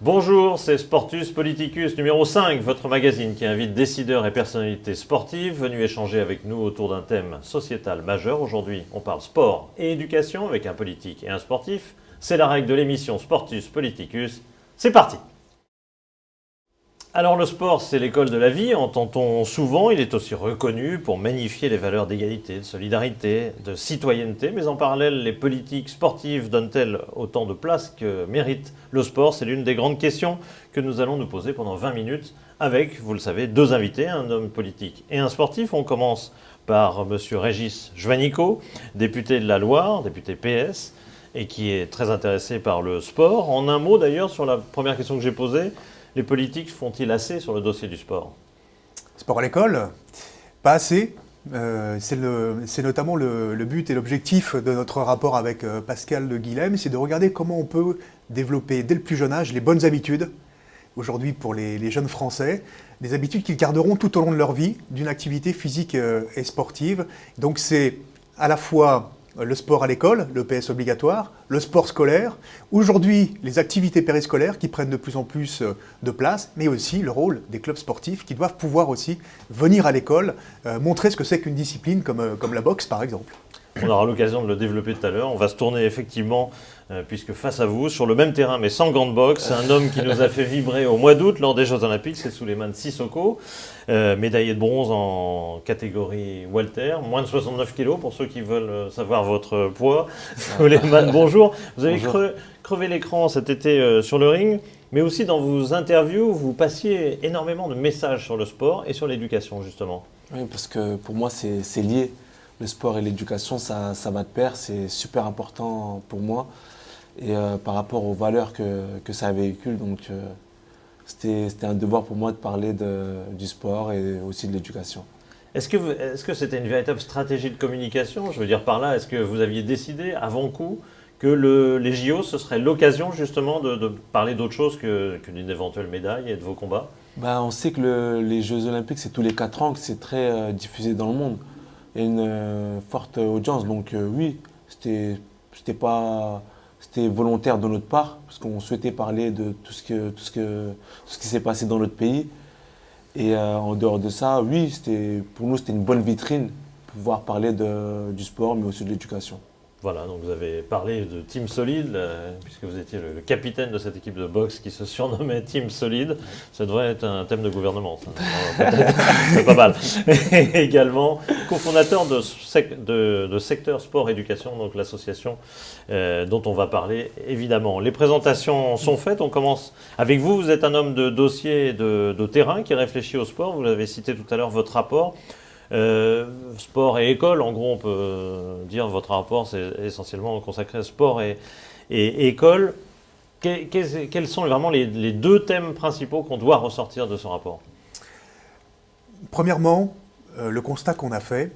Bonjour, c'est Sportus Politicus numéro 5, votre magazine qui invite décideurs et personnalités sportives venus échanger avec nous autour d'un thème sociétal majeur. Aujourd'hui, on parle sport et éducation avec un politique et un sportif. C'est la règle de l'émission Sportus Politicus. C'est parti! Alors le sport, c'est l'école de la vie, entend-on souvent. Il est aussi reconnu pour magnifier les valeurs d'égalité, de solidarité, de citoyenneté. Mais en parallèle, les politiques sportives donnent-elles autant de place que mérite le sport? C'est l'une des grandes questions que nous allons nous poser pendant 20 minutes avec, vous le savez, deux invités, un homme politique et un sportif. On commence par M. Régis Juanico, député de la Loire, député PS, et qui est très intéressé par le sport. En un mot d'ailleurs, sur la première question que j'ai posée, les politiques font-ils assez sur le dossier du sport? Sport à l'école, pas assez. C'est notamment le but et l'objectif de notre rapport avec Pascal de Guilhem, c'est de regarder comment on peut développer dès le plus jeune âge les bonnes habitudes, aujourd'hui pour les jeunes Français, des habitudes qu'ils garderont tout au long de leur vie, d'une activité physique et sportive. Donc c'est à la fois le sport à l'école, le PS obligatoire, le sport scolaire, aujourd'hui les activités périscolaires qui prennent de plus en plus de place, mais aussi le rôle des clubs sportifs qui doivent pouvoir aussi venir à l'école, montrer ce que c'est qu'une discipline comme la boxe par exemple. On aura l'occasion de le développer tout à l'heure. On va se tourner effectivement, puisque face à vous, sur le même terrain, mais sans gants de boxe, un homme qui nous a fait vibrer au mois d'août lors des Jeux Olympiques, c'est Souleymane Sissoko, médaillé de bronze en catégorie Walter, moins de 69 kilos pour ceux qui veulent savoir votre poids. Souleymane, bonjour. Vous avez crevé l'écran cet été sur le ring, mais aussi dans vos interviews, vous passiez énormément de messages sur le sport et sur l'éducation justement. Oui, parce que pour moi, c'est lié. Le sport et l'éducation, ça va de pair, c'est super important pour moi. Et par rapport aux valeurs que ça véhicule, donc c'était un devoir pour moi de parler du sport et aussi de l'éducation. Est-ce que c'était une véritable stratégie de communication? Je veux dire par là, est-ce que vous aviez décidé avant coup que les JO, ce serait l'occasion justement de parler d'autre chose que d'une éventuelle médaille et de vos combats? On sait que les Jeux Olympiques, c'est tous les 4 ans que c'est très diffusé dans le monde. Il y a une forte audience, donc oui, c'était volontaire de notre part, parce qu'on souhaitait parler de tout ce qui s'est passé dans notre pays. Et en dehors de ça, oui, pour nous, c'était une bonne vitrine, pouvoir parler du sport, mais aussi de l'éducation. Voilà, donc vous avez parlé de Team Solide, puisque vous étiez le capitaine de cette équipe de boxe qui se surnommait Team Solide. Ça devrait être un thème de gouvernement, ça. C'est pas mal. Et également, cofondateur de Secteur Sport Éducation, donc l'association dont on va parler évidemment. Les présentations sont faites, on commence avec vous. Vous êtes un homme de dossier et de terrain qui réfléchit au sport. Vous l'avez cité tout à l'heure, votre rapport. Sport et école, en gros on peut dire votre rapport c'est essentiellement consacré à sport et école. Quels sont vraiment les deux thèmes principaux qu'on doit ressortir de ce rapport? Premièrement, le constat qu'on a fait,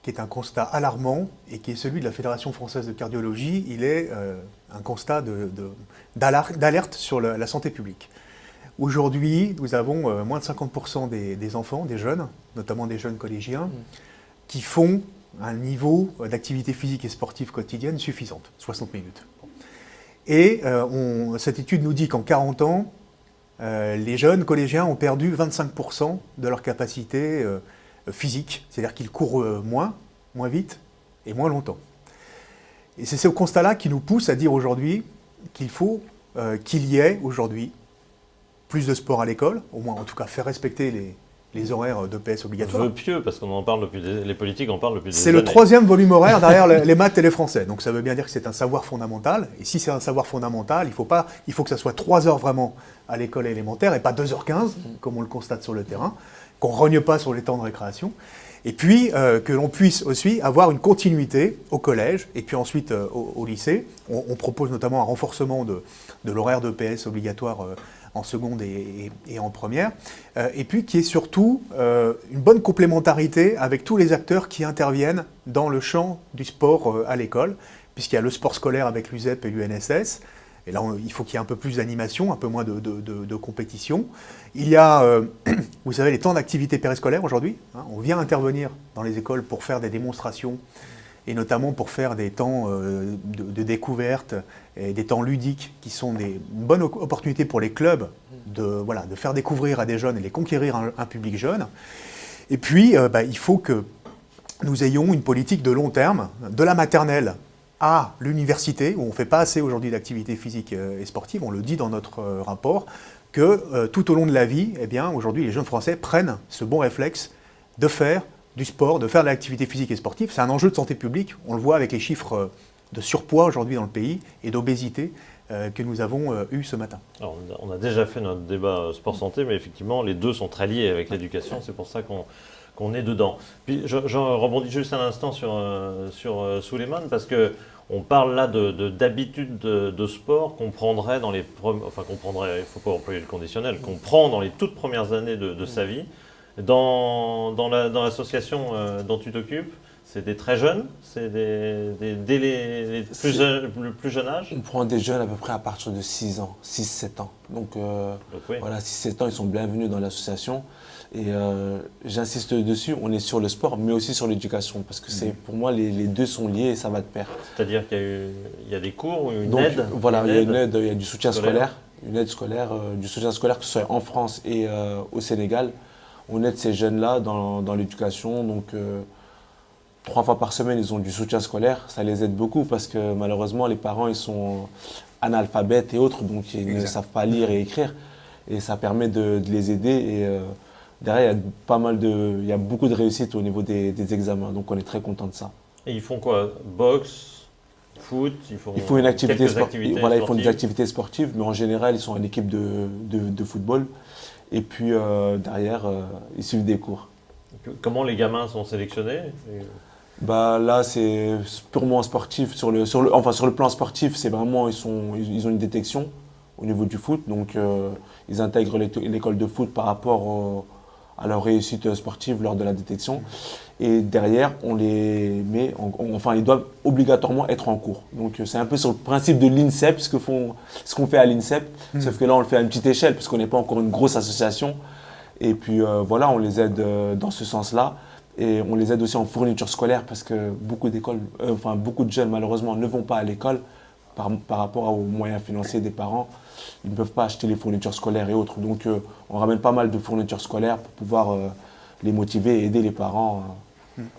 qui est un constat alarmant et qui est celui de la Fédération française de cardiologie, il est un constat d'alerte sur la santé publique. Aujourd'hui, nous avons moins de 50% des enfants, des jeunes, notamment des jeunes collégiens, qui font un niveau d'activité physique et sportive quotidienne suffisante, 60 minutes. Et cette étude nous dit qu'en 40 ans, les jeunes collégiens ont perdu 25% de leur capacité physique, c'est-à-dire qu'ils courent moins vite et moins longtemps. Et c'est ce constat-là qui nous pousse à dire aujourd'hui qu'il faut qu'il y ait aujourd'hui plus de sport à l'école, au moins en tout cas faire respecter les horaires de PS obligatoires. Vœu pieux, parce qu'on en parle les politiques en parlent depuis des années. C'est le troisième volume horaire derrière les maths et les français. Donc ça veut bien dire que c'est un savoir fondamental. Et si c'est un savoir fondamental, il faut que ça soit 3 heures vraiment à l'école élémentaire et pas 2h15, comme on le constate sur le terrain, qu'on ne rogne pas sur les temps de récréation. Et puis que l'on puisse aussi avoir une continuité au collège et puis ensuite au lycée. On propose notamment un renforcement de l'horaire de PS obligatoire en seconde et en première, et puis qui est surtout une bonne complémentarité avec tous les acteurs qui interviennent dans le champ du sport à l'école, puisqu'il y a le sport scolaire avec l'USEP et l'UNSS, et là il faut qu'il y ait un peu plus d'animation, un peu moins de compétition. Il y a, vous savez, les temps d'activité périscolaire aujourd'hui, hein, on vient intervenir dans les écoles pour faire des démonstrations et notamment pour faire des temps de découverte et des temps ludiques qui sont une bonne opportunité pour les clubs de faire découvrir à des jeunes et les conquérir un public jeune. Et puis, il faut que nous ayons une politique de long terme, de la maternelle à l'université, où on ne fait pas assez aujourd'hui d'activité physique et sportive, on le dit dans notre rapport, que tout au long de la vie, eh bien, aujourd'hui, les jeunes Français prennent ce bon réflexe de faire du sport, de faire de l'activité physique et sportive. C'est un enjeu de santé publique, on le voit avec les chiffres de surpoids aujourd'hui dans le pays et d'obésité que nous avons eu ce matin. Alors, on a déjà fait notre débat sport-santé, mais effectivement, les deux sont très liés avec l'éducation, c'est pour ça qu'on est dedans. Puis je rebondis juste un instant sur Souleymane, parce qu'on parle là d'habitudes de sport qu'on prendrait il ne faut pas employer le conditionnel, qu'on prend dans les toutes premières années de sa vie. Dans l'association dont tu t'occupes, c'est des très jeunes, c'est dès le plus jeune âge. On prend des jeunes à peu près à partir de 6 ans, 6-7 ans. Donc oui. Voilà, 6-7 ans, ils sont bienvenus dans l'association. Et j'insiste dessus, on est sur le sport, mais aussi sur l'éducation, parce que pour moi, les deux sont liés et ça va de pair. C'est-à-dire qu'il y a des cours ou une aide. Voilà, il y a une aide, il y a du soutien scolaire, une aide scolaire, du soutien scolaire que ce soit en France et au Sénégal. On aide ces jeunes-là dans l'éducation, donc 3 fois par semaine, ils ont du soutien scolaire. Ça les aide beaucoup parce que malheureusement, les parents, ils sont analphabètes et autres, donc ils ne savent pas lire et écrire. Et ça permet de les aider. Et derrière, il y a beaucoup de réussite au niveau des examens, donc on est très content de ça. Et ils font quoi? Boxe, foot? Il faut une activité sportive. Voilà, ils font des activités sportives, mais en général, ils sont en équipe de football. Et puis derrière, ils suivent des cours. Comment les gamins sont sélectionnés? Là, c'est purement sportif. Sur le plan sportif, c'est vraiment ils ont une détection au niveau du foot. Donc, ils intègrent l'école de foot par rapport à leur réussite sportive lors de la détection. Et derrière, on les met, ils doivent obligatoirement être en cours. Donc, c'est un peu sur le principe de l'INSEP, ce qu'on fait à l'INSEP. Sauf que là, on le fait à une petite échelle, parce qu'on n'est pas encore une grosse association. Et puis, on les aide dans ce sens-là. Et on les aide aussi en fourniture scolaire, parce que beaucoup de jeunes, malheureusement, ne vont pas à l'école par rapport aux moyens financiers des parents. Ils ne peuvent pas acheter les fournitures scolaires et autres. Donc, on ramène pas mal de fournitures scolaires pour pouvoir les motiver et aider les parents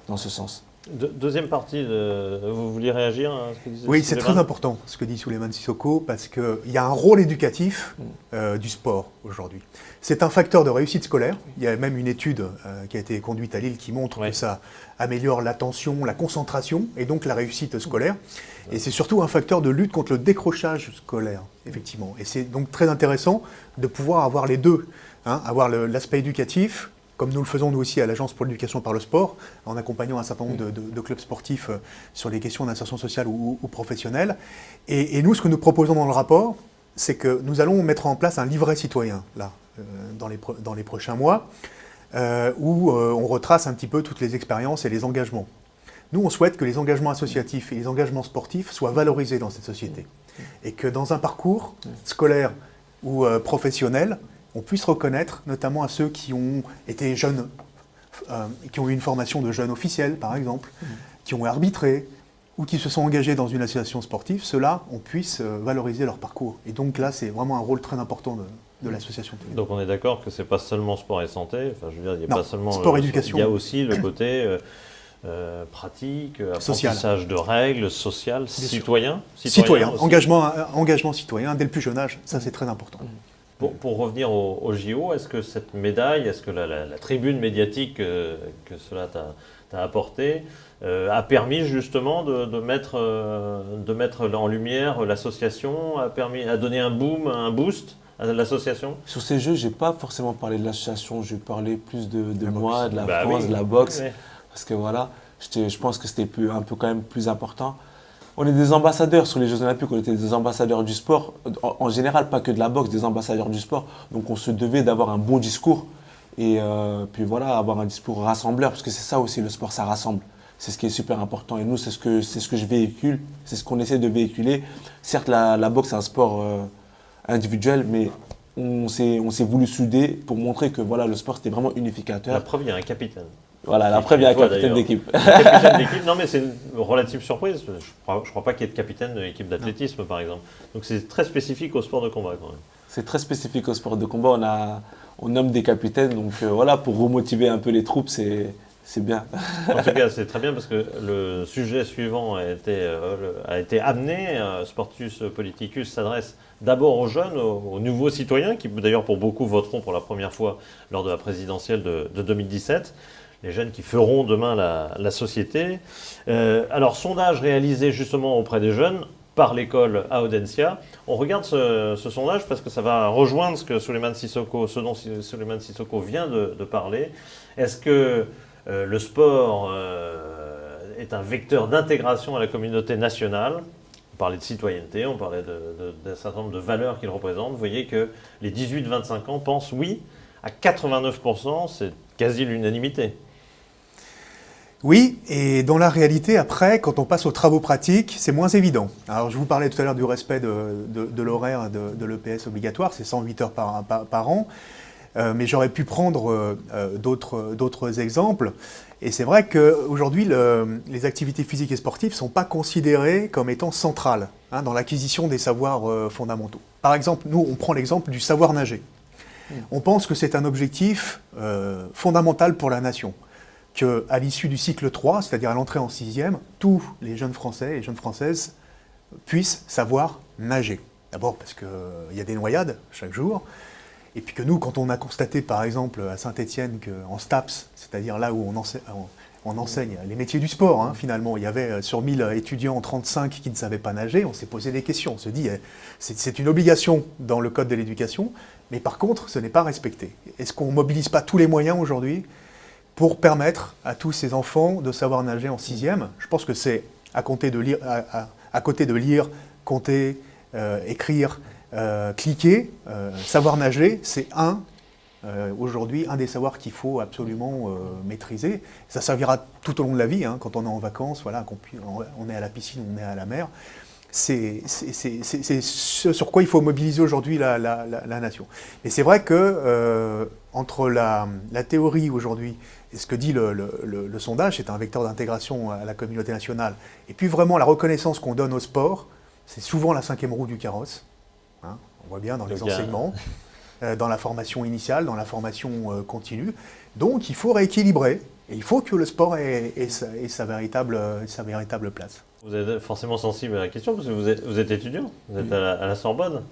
dans ce sens. Deuxième partie, vous vouliez réagir à ce que disait Oui, c'est très important ce que dit Souleymane Sissoko, parce qu'il y a un rôle éducatif du sport aujourd'hui. C'est un facteur de réussite scolaire. Il y a même une étude qui a été conduite à Lille qui montre que ça améliore l'attention, la concentration et donc la réussite scolaire. Et c'est surtout un facteur de lutte contre le décrochage scolaire, effectivement. Et c'est donc très intéressant de pouvoir avoir les deux, avoir l'aspect éducatif, comme nous le faisons nous aussi à l'Agence pour l'éducation par le sport, en accompagnant un certain nombre de clubs sportifs sur les questions d'insertion sociale ou professionnelle. Et nous, ce que nous proposons dans le rapport, c'est que nous allons mettre en place un livret citoyen, là, dans les prochains mois, où on retrace un petit peu toutes les expériences et les engagements. Nous, on souhaite que les engagements associatifs et les engagements sportifs soient valorisés dans cette société. Et que dans un parcours scolaire ou professionnel, on puisse reconnaître, notamment à ceux qui ont été jeunes, qui ont eu une formation de jeunes officiels, par exemple, qui ont arbitré ou qui se sont engagés dans une association sportive, ceux-là, on puisse valoriser leur parcours. Et donc là, c'est vraiment un rôle très important de l'association. Donc on est d'accord que ce n'est pas seulement sport et santé, enfin, je veux dire, il n'y a pas seulement sport-éducation. Il y a aussi le côté pratique, apprentissage de règles, social, citoyen. Engagement citoyen dès le plus jeune âge, ça c'est très important. Pour revenir au JO, est-ce que cette médaille, est-ce que la tribune médiatique que cela t'a apporté a permis justement de mettre en lumière l'association, a donné un boost à l'association? Sur ces jeux, je n'ai pas forcément parlé de l'association, j'ai parlé plus de moi, de la France, de la boxe. Oui. Parce que voilà, je pense que c'était un peu quand même plus important. On est des ambassadeurs sur les Jeux Olympiques, on était des ambassadeurs du sport, en général, pas que de la boxe, des ambassadeurs du sport. Donc on se devait d'avoir un bon discours et puis voilà, avoir un discours rassembleur, parce que c'est ça aussi, le sport, ça rassemble. C'est ce qui est super important et nous, c'est ce que je véhicule, c'est ce qu'on essaie de véhiculer. Certes, la boxe, c'est un sport individuel, mais on s'est voulu souder pour montrer que voilà, le sport, c'était vraiment unificateur. La preuve, il y a un capitaine. Voilà, la preuve, il y a un capitaine d'équipe. Capitaine d'équipe, non mais c'est une relative surprise. Je crois pas qu'il y ait de capitaine de l'équipe d'athlétisme par exemple. Donc c'est très spécifique au sport de combat quand même. C'est très spécifique au sport de combat. On nomme des capitaines, donc voilà, pour remotiver un peu les troupes, c'est bien. En tout cas, c'est très bien parce que le sujet suivant a été amené. Sportus Politicus s'adresse d'abord aux jeunes, aux nouveaux citoyens, qui d'ailleurs pour beaucoup voteront pour la première fois lors de la présidentielle de 2017. Les jeunes qui feront demain la société. Alors, sondage réalisé justement auprès des jeunes par l'école à Audencia. On regarde ce sondage parce que ça va rejoindre ce dont Souleymane Sissoko vient de parler. Est-ce que le sport est un vecteur d'intégration à la communauté nationale? On parlait de citoyenneté, on parlait d'un certain nombre de valeurs qu'il représente. Vous voyez que les 18-25 ans pensent oui à 89%, c'est quasi l'unanimité. Oui, et dans la réalité, après, quand on passe aux travaux pratiques, c'est moins évident. Alors, je vous parlais tout à l'heure du respect de l'horaire de l'EPS obligatoire, c'est 108 heures par an, mais j'aurais pu prendre d'autres exemples. Et c'est vrai qu'aujourd'hui, les activités physiques et sportives ne sont pas considérées comme étant centrales dans l'acquisition des savoirs fondamentaux. Par exemple, nous, on prend l'exemple du savoir nager. On pense que c'est un objectif fondamental pour la nation. Qu'à l'issue du cycle 3, c'est-à-dire à l'entrée en 6e, tous les jeunes Français et jeunes Françaises puissent savoir nager. D'abord parce qu'il y a des noyades chaque jour, et puis que nous, quand on a constaté par exemple à Saint-Étienne qu'en STAPS, c'est-à-dire là où on enseigne les métiers du sport, finalement, il y avait sur 1000 étudiants 35 qui ne savaient pas nager, on s'est posé des questions, on se dit, c'est une obligation dans le code de l'éducation, mais par contre, ce n'est pas respecté. Est-ce qu'on ne mobilise pas tous les moyens aujourd'hui pour permettre à tous ces enfants de savoir nager en 6e? Je pense que c'est à côté de lire, compter, écrire, cliquer, savoir nager, c'est aujourd'hui un des savoirs qu'il faut absolument maîtriser. Ça servira tout au long de la vie, quand on est en vacances, voilà, on est à la piscine, on est à la mer. C'est ce sur quoi il faut mobiliser aujourd'hui la nation. Et c'est vrai que entre la théorie aujourd'hui et ce que dit le sondage, c'est un vecteur d'intégration à la communauté nationale, et puis vraiment la reconnaissance qu'on donne au sport, c'est souvent la 5e roue du carrosse. On voit bien dans les enseignements, dans la formation initiale, dans la formation continue. Donc il faut rééquilibrer, et il faut que le sport ait sa véritable place. Vous êtes forcément sensible à la question parce que vous êtes étudiant, vous êtes à la Sorbonne.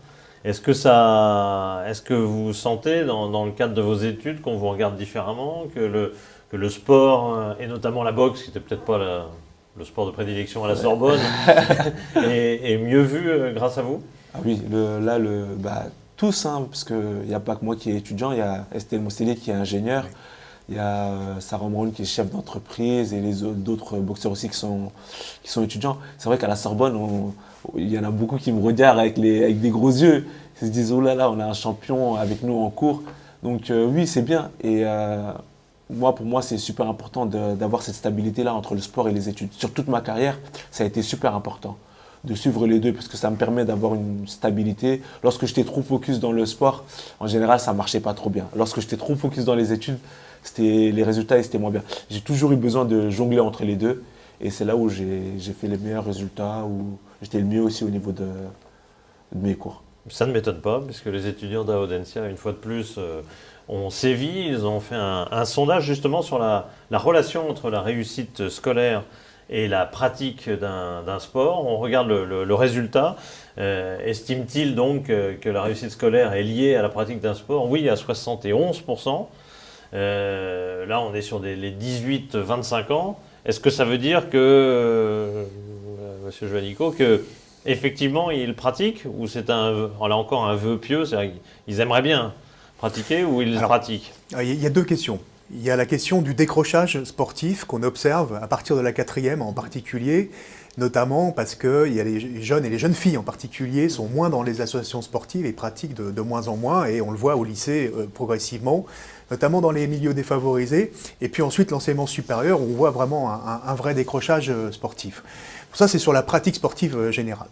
Est-ce que vous sentez dans le cadre de vos études qu'on vous regarde différemment, que le sport, et notamment la boxe, qui n'était peut-être pas le sport de prédilection à la Sorbonne, est mieux vu grâce à vous? Ah oui, tous, parce qu'il n'y a pas que moi qui est étudiant, il y a Estelle Mousselé qui est ingénieur, il y a Sarah Brown qui est chef d'entreprise et d'autres boxeurs aussi qui sont étudiants. C'est vrai qu'à la Sorbonne, il y en a beaucoup qui me regardent avec des gros yeux. Ils se disent, oh là là, on a un champion avec nous en cours. Donc oui, c'est bien. Et pour moi, c'est super important d'avoir cette stabilité-là entre le sport et les études. Sur toute ma carrière, ça a été super important de suivre les deux parce que ça me permet d'avoir une stabilité. Lorsque j'étais trop focus dans le sport, en général, ça ne marchait pas trop bien. Lorsque j'étais trop focus dans les études, les résultats étaient moins bien. J'ai toujours eu besoin de jongler entre les deux et c'est là où j'ai fait les meilleurs résultats, où j'étais le mieux aussi au niveau de mes cours. Ça ne m'étonne pas, puisque les étudiants d'Audencia, une fois de plus, ont sévi. Ils ont fait un sondage justement sur la relation entre la réussite scolaire et la pratique d'un sport. On regarde le résultat. Estime-t-il donc que la réussite scolaire est liée à la pratique d'un sport? Oui, à 71%. Là, on est sur les 18-25 ans. Est-ce que ça veut dire que, Monsieur Juanico, que effectivement ils pratiquent, ou c'est là encore un vœu pieux, c'est-à-dire qu'ils aimeraient bien pratiquer ou ils pratiquent? Il y a deux questions. Il y a la question du décrochage sportif qu'on observe à partir de la 4e en particulier, notamment parce que il y a les jeunes et les jeunes filles en particulier sont moins dans les associations sportives et pratiquent de moins en moins, et on le voit au lycée progressivement, notamment dans les milieux défavorisés. Et puis ensuite, l'enseignement supérieur, on voit vraiment un vrai décrochage sportif. Ça, c'est sur la pratique sportive générale.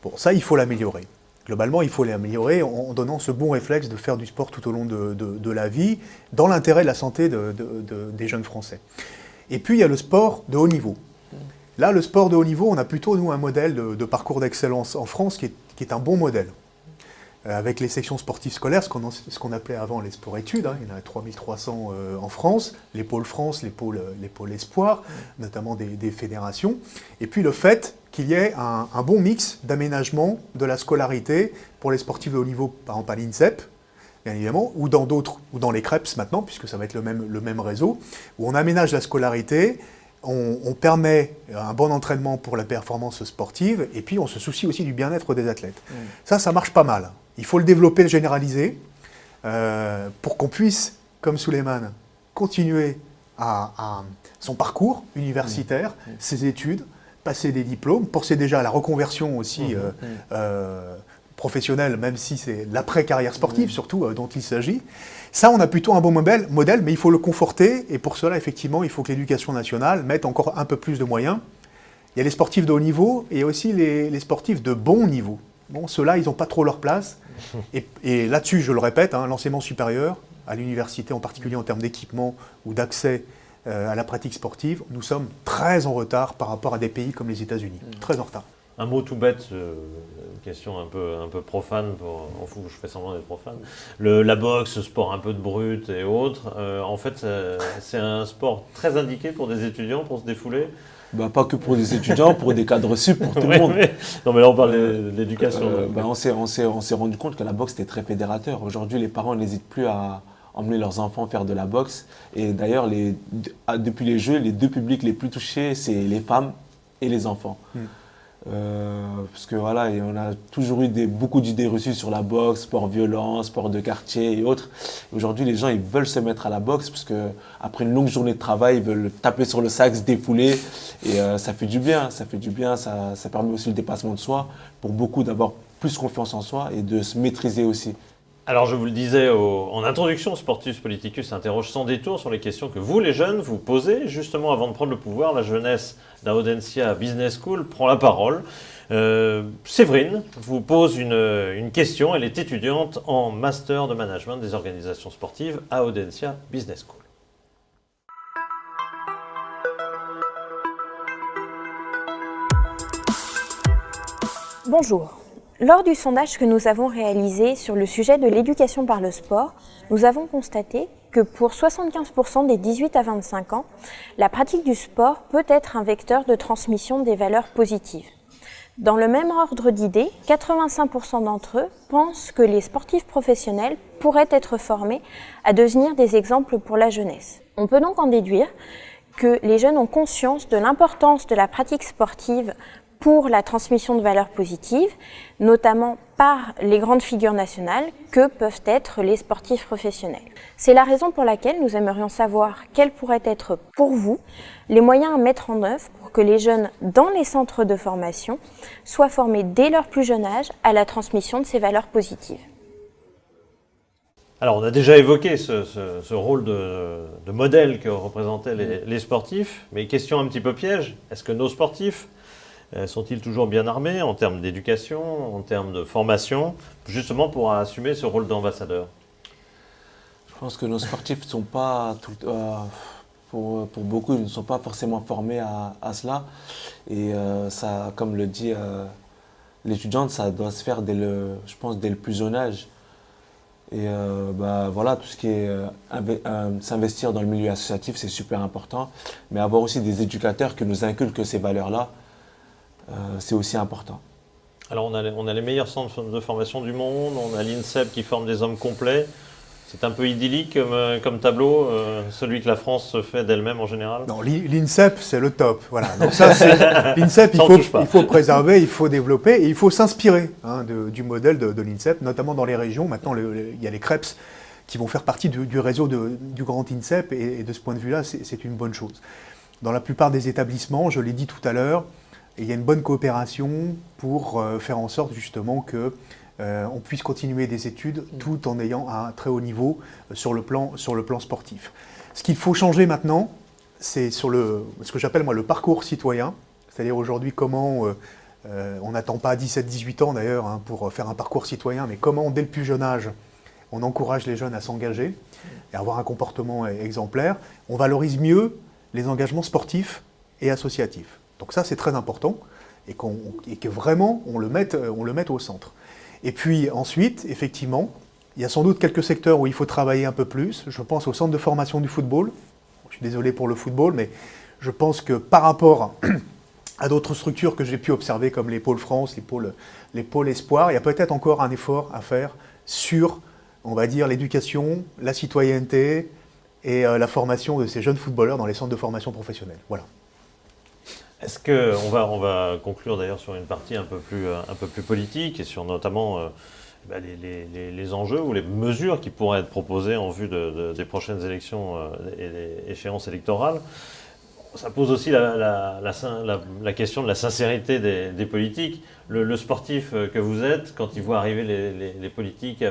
Bon, ça, il faut l'améliorer. Globalement, il faut l'améliorer en donnant ce bon réflexe de faire du sport tout au long de la vie, dans l'intérêt de la santé des jeunes Français. Et puis, il y a le sport de haut niveau. Là, le sport de haut niveau, on a plutôt, nous, un modèle de parcours d'excellence en France qui est un bon modèle. Avec les sections sportives scolaires, ce qu'on appelait avant les sports-études, il y en a 3300 en France, les pôles France, les pôles Espoir, notamment des fédérations. Et puis le fait qu'il y ait un bon mix d'aménagement de la scolarité pour les sportifs de haut niveau, par exemple à l'INSEP, bien évidemment, ou dans les CREPS maintenant, puisque ça va être le même réseau, où on aménage la scolarité, on permet un bon entraînement pour la performance sportive, et puis on se soucie aussi du bien-être des athlètes. Ça marche pas mal. Il faut le développer, le généraliser, pour qu'on puisse, comme Souleymane, continuer à son parcours universitaire, ses études, passer des diplômes, penser déjà à la reconversion aussi professionnelle, même si c'est l'après-carrière sportive surtout dont il s'agit. Ça, on a plutôt un bon modèle, mais il faut le conforter, et pour cela, effectivement, il faut que l'éducation nationale mette encore un peu plus de moyens. Il y a les sportifs de haut niveau, et il y a aussi les sportifs de bon niveau. Bon, ceux-là, ils n'ont pas trop leur place. Et là-dessus, je le répète, l'enseignement supérieur, à l'université en particulier en termes d'équipement ou d'accès à la pratique sportive, nous sommes très en retard par rapport à des pays comme les États-Unis. Très en retard. Un mot tout bête, une question un peu profane, je fais semblant d'être profane. La boxe, ce sport un peu de brut et autres, en fait, c'est un sport très indiqué pour des étudiants pour se défouler. Pas que pour des étudiants, pour des cadres sup, pour tout le monde. Non, mais là, on parle de l'éducation. On s'est rendu compte que la boxe était très fédérateur. Aujourd'hui, les parents n'hésitent plus à emmener leurs enfants faire de la boxe. Et d'ailleurs, depuis les Jeux, les deux publics les plus touchés, c'est les femmes et les enfants. Parce que voilà, on a toujours eu beaucoup d'idées reçues sur la boxe, sport violent, sport de quartier et autres. Aujourd'hui, les gens, ils veulent se mettre à la boxe parce que après une longue journée de travail, ils veulent taper sur le sac, se défouler. Et ça fait du bien, ça permet aussi le dépassement de soi pour beaucoup d'avoir plus confiance en soi et de se maîtriser aussi. Alors, je vous le disais en introduction, Sportus Politicus s'interroge sans détour sur les questions que vous, les jeunes, vous posez. Justement, avant de prendre le pouvoir, la jeunesse d'Audencia Business School prend la parole. Séverine vous pose une question. Elle est étudiante en master de management des organisations sportives à Audencia Business School. Bonjour. Lors du sondage que nous avons réalisé sur le sujet de l'éducation par le sport, nous avons constaté que pour 75% des 18 à 25 ans, la pratique du sport peut être un vecteur de transmission des valeurs positives. Dans le même ordre d'idées, 85% d'entre eux pensent que les sportifs professionnels pourraient être formés à devenir des exemples pour la jeunesse. On peut donc en déduire que les jeunes ont conscience de l'importance de la pratique sportive pour la transmission de valeurs positives, notamment par les grandes figures nationales que peuvent être les sportifs professionnels. C'est la raison pour laquelle nous aimerions savoir quels pourraient être pour vous les moyens à mettre en œuvre pour que les jeunes dans les centres de formation soient formés dès leur plus jeune âge à la transmission de ces valeurs positives. Alors, on a déjà évoqué ce rôle de modèle que représentaient les sportifs, mais question un petit peu piège, est-ce que nos sportifs sont-ils toujours bien armés en termes d'éducation, en termes de formation, justement pour assumer ce rôle d'ambassadeur? Je pense que nos sportifs ne sont pas, pour beaucoup, ils ne sont pas forcément formés à cela. Et ça, comme le dit l'étudiante, ça doit se faire je pense, dès le plus jeune âge. Et voilà, tout ce qui est s'investir dans le milieu associatif, c'est super important. Mais avoir aussi des éducateurs qui nous inculquent ces valeurs-là, c'est aussi important. Alors on a les meilleurs centres de formation du monde, on a l'INSEP qui forme des hommes complets. C'est un peu idyllique comme tableau, celui que la France se fait d'elle-même en général? Non, l'INSEP, c'est le top. Voilà. Donc ça, l'INSEP, il faut préserver, il faut développer et il faut s'inspirer du modèle de l'INSEP, notamment dans les régions. Maintenant, il y a les CREPS qui vont faire partie du réseau du grand INSEP et de ce point de vue-là, c'est une bonne chose. Dans la plupart des établissements, je l'ai dit tout à l'heure, il y a une bonne coopération pour faire en sorte justement que on puisse continuer des études tout en ayant un très haut niveau sur le plan sportif. Ce qu'il faut changer maintenant, c'est sur ce que j'appelle moi le parcours citoyen, c'est-à-dire aujourd'hui comment On n'attend pas 17-18 ans d'ailleurs hein, pour faire un parcours citoyen, mais comment dès le plus jeune âge on encourage les jeunes à s'engager et à avoir un comportement exemplaire. On valorise mieux les engagements sportifs et associatifs. Donc ça, c'est très important et que vraiment, on le mette au centre. Et puis ensuite, effectivement, il y a sans doute quelques secteurs où il faut travailler un peu plus. Je pense au centre de formation du football. Je suis désolé pour le football, mais je pense que par rapport à d'autres structures que j'ai pu observer, comme les pôles France, les pôles Espoir, il y a peut-être encore un effort à faire sur, on va dire, l'éducation, la citoyenneté et la formation de ces jeunes footballeurs dans les centres de formation professionnelle. Voilà. Est-ce que on va conclure d'ailleurs sur une partie un peu plus politique et sur notamment les enjeux ou les mesures qui pourraient être proposées en vue des prochaines élections et des échéances électorales. Ça pose aussi la question de la sincérité des politiques. Le sportif que vous êtes, quand il voit arriver les politiques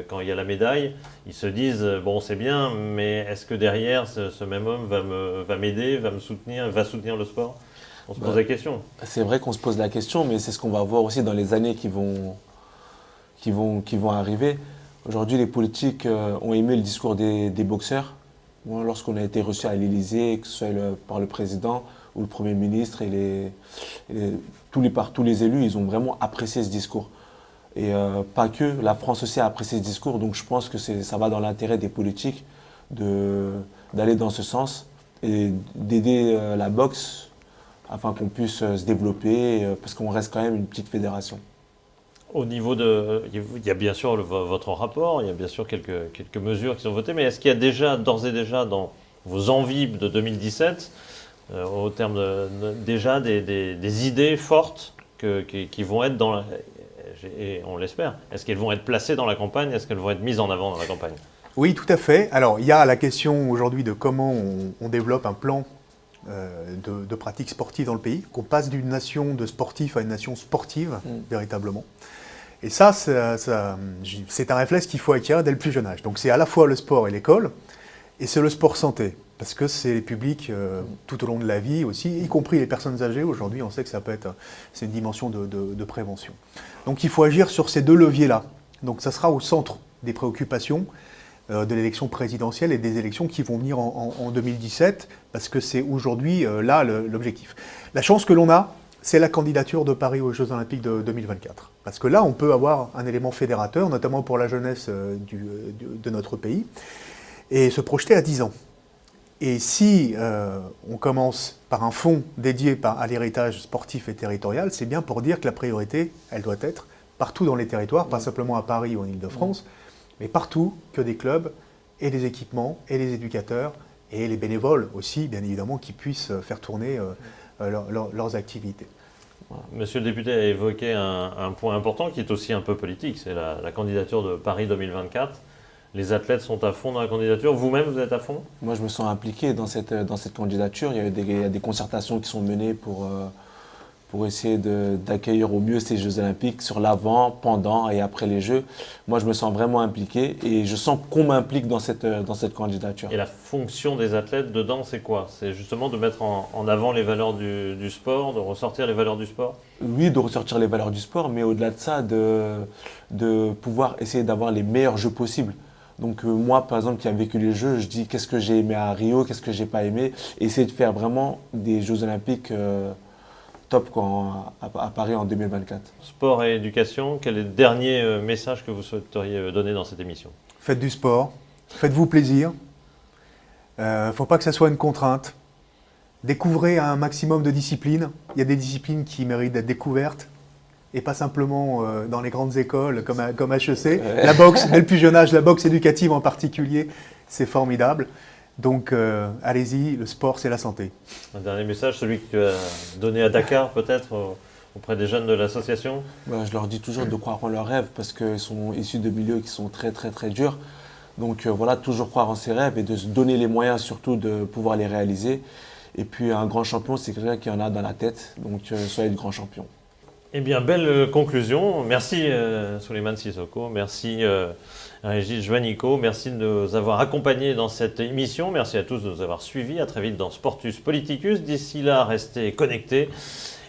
quand il y a la médaille, ils se disent bon c'est bien, mais est-ce que derrière ce même homme va m'aider, va me soutenir, va soutenir le sport? On se pose la question. C'est vrai qu'on se pose la question, mais c'est ce qu'on va voir aussi dans les années qui vont arriver. Aujourd'hui, les politiques ont aimé le discours des boxeurs. Moi, lorsqu'on a été reçu à l'Élysée, que ce soit par le président ou le Premier ministre par tous les élus, ils ont vraiment apprécié ce discours. Et pas que, la France aussi a apprécié ce discours, donc je pense que ça va dans l'intérêt des politiques d'aller dans ce sens et d'aider la boxe afin qu'on puisse se développer, parce qu'on reste quand même une petite fédération. Au niveau il y a bien sûr votre rapport, il y a bien sûr quelques mesures qui sont votées, mais est-ce qu'il y a d'ores et déjà dans vos envies de 2017, au terme déjà des idées fortes qui vont être et on l'espère, est-ce qu'elles vont être placées dans la campagne, est-ce qu'elles vont être mises en avant dans la campagne? Oui, tout à fait. Alors, il y a la question aujourd'hui de comment on développe un plan de pratiques sportives dans le pays, qu'on passe d'une nation de sportifs à une nation sportive, véritablement. Et ça, c'est un réflexe qu'il faut acquérir dès le plus jeune âge. Donc c'est à la fois le sport et l'école, et c'est le sport santé, parce que c'est les publics tout au long de la vie aussi, y compris les personnes âgées. Aujourd'hui, on sait que c'est une dimension de prévention. Donc il faut agir sur ces deux leviers-là. Donc ça sera au centre des préoccupations de l'élection présidentielle et des élections qui vont venir en 2017, parce que c'est aujourd'hui là l'objectif. La chance que l'on a, c'est la candidature de Paris aux Jeux Olympiques de 2024. Parce que là, on peut avoir un élément fédérateur, notamment pour la jeunesse de notre pays, et se projeter à 10 ans. Et si on commence par un fonds dédié à l'héritage sportif et territorial, c'est bien pour dire que la priorité, elle doit être partout dans les territoires, pas simplement à Paris ou en Ile-de-France, mais partout, que des clubs et des équipements et les éducateurs et les bénévoles aussi, bien évidemment, qui puissent faire tourner leurs activités. Monsieur le député a évoqué un point important qui est aussi un peu politique, c'est la candidature de Paris 2024. Les athlètes sont à fond dans la candidature. Vous-même, vous êtes à fond? Moi, je me sens impliqué dans cette candidature. Il y a des concertations qui sont menées pour essayer d'accueillir au mieux ces Jeux Olympiques sur l'avant, pendant et après les Jeux. Moi, je me sens vraiment impliqué et je sens qu'on m'implique dans cette candidature. Et la fonction des athlètes dedans, c'est quoi? C'est justement de mettre en avant les valeurs du sport, de ressortir les valeurs du sport? Oui, de ressortir les valeurs du sport, mais au-delà de ça, de pouvoir essayer d'avoir les meilleurs Jeux possibles. Donc moi, par exemple, qui a vécu les Jeux, je dis qu'est-ce que j'ai aimé à Rio, qu'est-ce que j'ai pas aimé, et essayer de faire vraiment des Jeux Olympiques top à Paris en 2024. Sport et éducation, quel est le dernier message que vous souhaiteriez donner dans cette émission? Faites du sport, faites-vous plaisir. Il ne faut pas que ça soit une contrainte. Découvrez un maximum de disciplines. Il y a des disciplines qui méritent d'être découvertes et pas simplement dans les grandes écoles comme HEC. La boxe, dès le plus jeune âge, la boxe éducative en particulier, c'est formidable. Donc, allez-y, le sport, c'est la santé. Un dernier message, celui que tu as donné à Dakar, peut-être, auprès des jeunes de l'association? Je leur dis toujours de croire en leurs rêves, parce qu'ils sont issus de milieux qui sont très, très, très durs. Donc, voilà, toujours croire en ses rêves et de se donner les moyens, surtout, de pouvoir les réaliser. Et puis, un grand champion, c'est quelqu'un qui en a dans la tête. Donc, soyez de grands champions. Eh bien, belle conclusion. Merci, Souleymane Sissoko. Merci, Régis Juanico, merci de nous avoir accompagnés dans cette émission. Merci à tous de nous avoir suivis. À très vite dans Sportus Politicus. D'ici là, restez connectés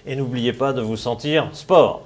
Et n'oubliez pas de vous sentir sport.